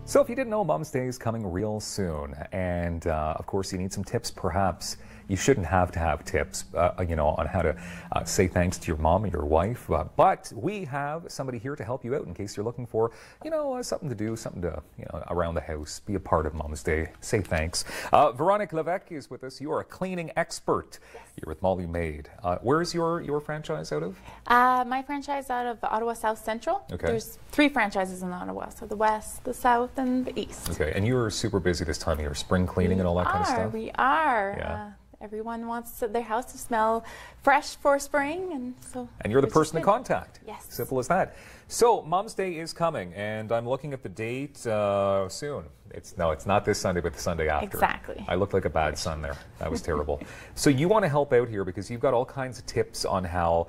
So if you didn't know, Mom's Day is coming real soon, and of course you need some tips. Perhaps you shouldn't have to have tips, on how to say thanks to your mom or your wife, but we have somebody here to help you out in case you're looking for, something to do, something to, around the house, be a part of Mom's Day, say thanks. Véronique Levesque is with us. You are a cleaning expert. Yes. You're with Molly Maid. Where's your franchise out of? My franchise out of Ottawa South Central. Okay. There's 3 franchises in Ottawa, so the West, the South, and the East. Okay, and you're super busy this time of year, spring cleaning and all that kind of stuff? We are. Yeah. Everyone wants their house to smell fresh for spring, and you're the person to contact. Yes. Simple as that. So Mom's Day is coming, and I'm looking at the date soon. It's not this Sunday, but the Sunday after. Exactly. I looked like a bad son there. That was terrible. So you want to help out here because you've got all kinds of tips on how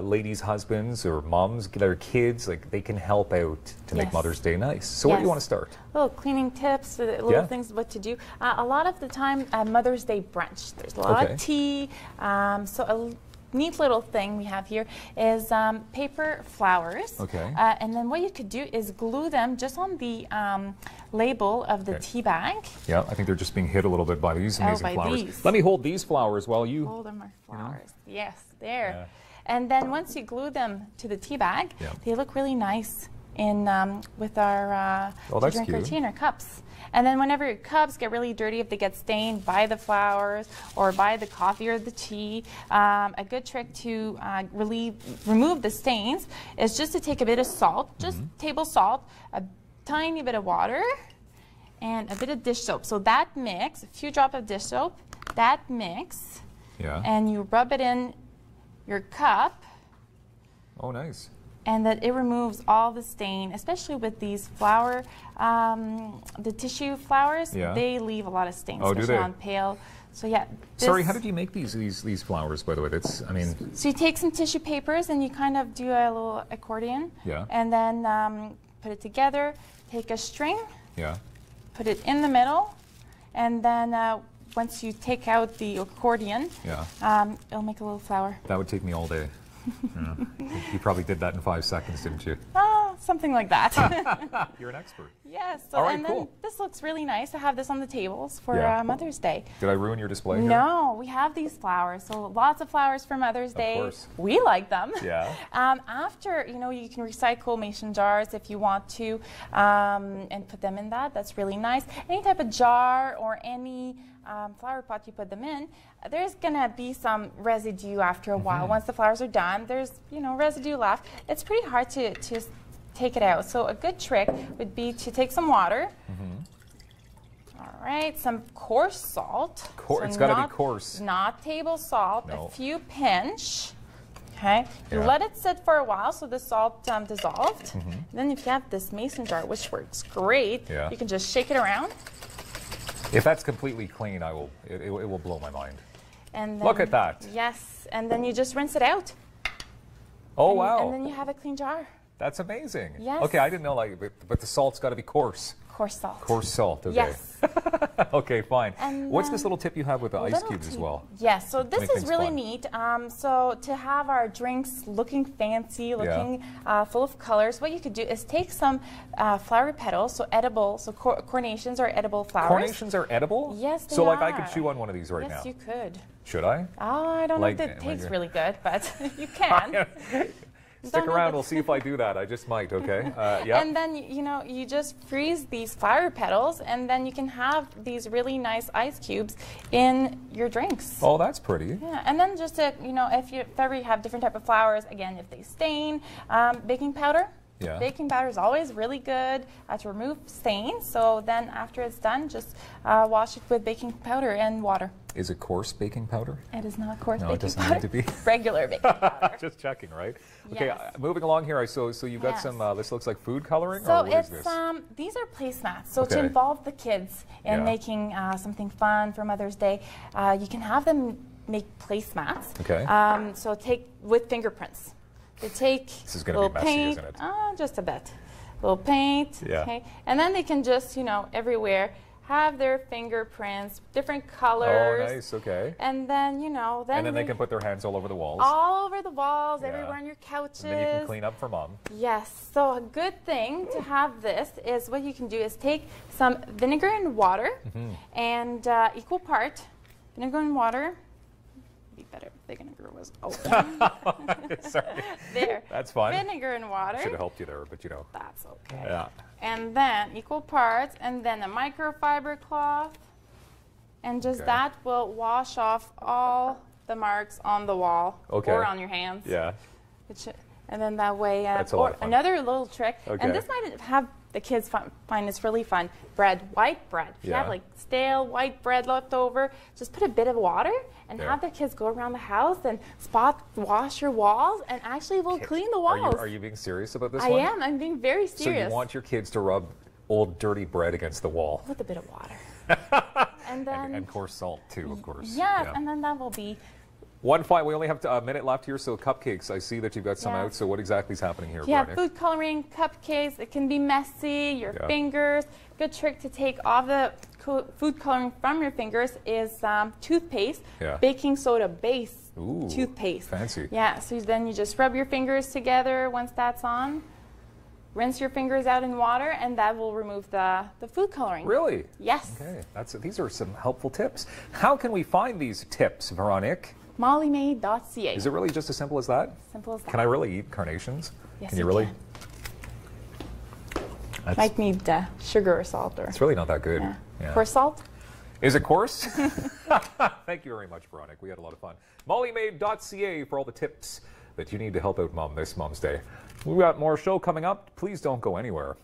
ladies' husbands or moms, their kids, they can help out to make Mother's Day nice. So where do you want to start? Little cleaning tips, little things what to do. A lot of the time, Mother's Day brunch. There's a lot of tea. So a neat little thing we have here is paper flowers. Okay. And then what you could do is glue them just on the label of the tea bag. Yeah, I think they're just being hit a little bit by these amazing flowers. These. Let me hold these flowers while you... Hold them, our flowers. Yes, there. Yeah. And then once you glue them to the tea bag, they look really nice in with our to drink our tea in our cups. And then whenever your cups get really dirty, if they get stained by the flowers or by the coffee or the tea, a good trick to remove the stains is just to take a bit of salt, just table salt, a tiny bit of water, and a bit of dish soap. So that mix, a few drops of dish soap, that mix, and you rub it in your cup. Oh, nice. And that it removes all the stain, especially with these flower, the tissue flowers. They leave a lot of stains, especially on pale. So yeah. Sorry, how did you make these flowers, by the way? That's, I mean. So you take some tissue papers and you kind of do a little accordion. Yeah. And then put it together. Take a string. Yeah. Put it in the middle, and then once you take out the accordion, it'll make a little flower. That would take me all day. You probably did that in 5 seconds, didn't you? Something like that. You're an expert. Yes. So, all right, and cool. then this looks really nice to have this on the tables for Mother's Day. Did I ruin your display here? No, we have these flowers. So lots of flowers for Mother's Day. Of course. We like them. Yeah. After, you can recycle mason jars if you want to and put them in that. That's really nice. Any type of jar or any flower pot you put them in, there's going to be some residue after a while. Once the flowers are done, there's, residue left. It's pretty hard to take it out. So a good trick would be to take some water. All right, some coarse salt. It's got to be coarse. Not table salt, a few pinch. Okay, you let it sit for a while so the salt dissolved. Then if you have this mason jar, which works great, you can just shake it around. If that's completely clean, it will blow my mind. And then, look at that. Yes, and then you just rinse it out. Oh, wow. And then you have a clean jar. That's amazing. Yes. Okay, I didn't know, but the salt's got to be coarse. Coarse salt. Coarse salt, okay. Yes. Okay, fine. And what's this little tip you have with the ice cubes as well? Yes, so this is really neat. So to have our drinks looking fancy, looking full of colors, what you could do is take some flowery petals, so edible, so carnations are edible flowers. Carnations are edible? Yes, they are. So I could chew on one of these now? Yes, you could. Should I? Oh, I don't know if it tastes really good, but you can. Stick around, we'll see if I do that. I just might, okay? And then, you just freeze these flower petals, and then you can have these really nice ice cubes in your drinks. Oh, that's pretty. Yeah, and then just to, if ever you have different type of flowers, again, if they stain, baking powder. Yeah. Baking powder is always really good to remove stains. So then after it's done, just wash it with baking powder and water. Is it coarse baking powder? It is not coarse baking powder. No, it doesn't need to be. Regular baking powder. Just checking, right? Okay, moving along here. So you've got some, this looks like food coloring? So or what is this? These are placemats. So to involve the kids in making something fun for Mother's Day, you can have them make placemats. Okay. So take with fingerprints. They take this is going to be messy, paint, isn't it? Just a bit. Little paint. Yeah. Okay. And then they can just, everywhere have their fingerprints, different colors. Oh, nice. Okay. And then, you know, then they can put their hands all over the walls. All over the walls, everywhere on your couches. And then you can clean up for mom. Yes. So a good thing to have this is what you can do is take some vinegar and water and equal part vinegar and water. Be better if the vinegar was open. Sorry. There. That's fine. Vinegar and water. Should have helped you there, but you know. That's okay. Yeah. And then equal parts, and then a microfiber cloth, and just that will wash off all the marks on the wall or on your hands. Yeah. And then that way, That's a lot of fun. Another little trick, and this might have the kids find this really fun. Bread, white bread. If you have like stale white bread left over, just put a bit of water and have the kids go around the house and wash your walls, and actually will clean the walls. Are you being serious about this one? I am. I'm being very serious. So you want your kids to rub old dirty bread against the wall? With a bit of water. And then and coarse salt too, of course. Yes, and then that will be. One fine. We only have a minute left here, so cupcakes. I see that you've got some out. So what exactly is happening here, Veronique? Food coloring cupcakes. It can be messy. Your fingers. Good trick to take all the food coloring from your fingers is toothpaste. Baking soda base toothpaste. Fancy. Yeah. So then you just rub your fingers together once that's on. Rinse your fingers out in water, and that will remove the food coloring. Really? Yes. Okay. These are some helpful tips. How can we find these tips, Veronique? mollymaid.ca. Is it really just as simple as that? Simple as that. Can I really eat carnations? Yes, can you really? Can. Might need sugar or salt. It's really not that good. Coarse salt? Is it coarse? Thank you very much, Veronique. We had a lot of fun. mollymaid.ca for all the tips that you need to help out mom this Mom's Day. We've got more show coming up. Please don't go anywhere.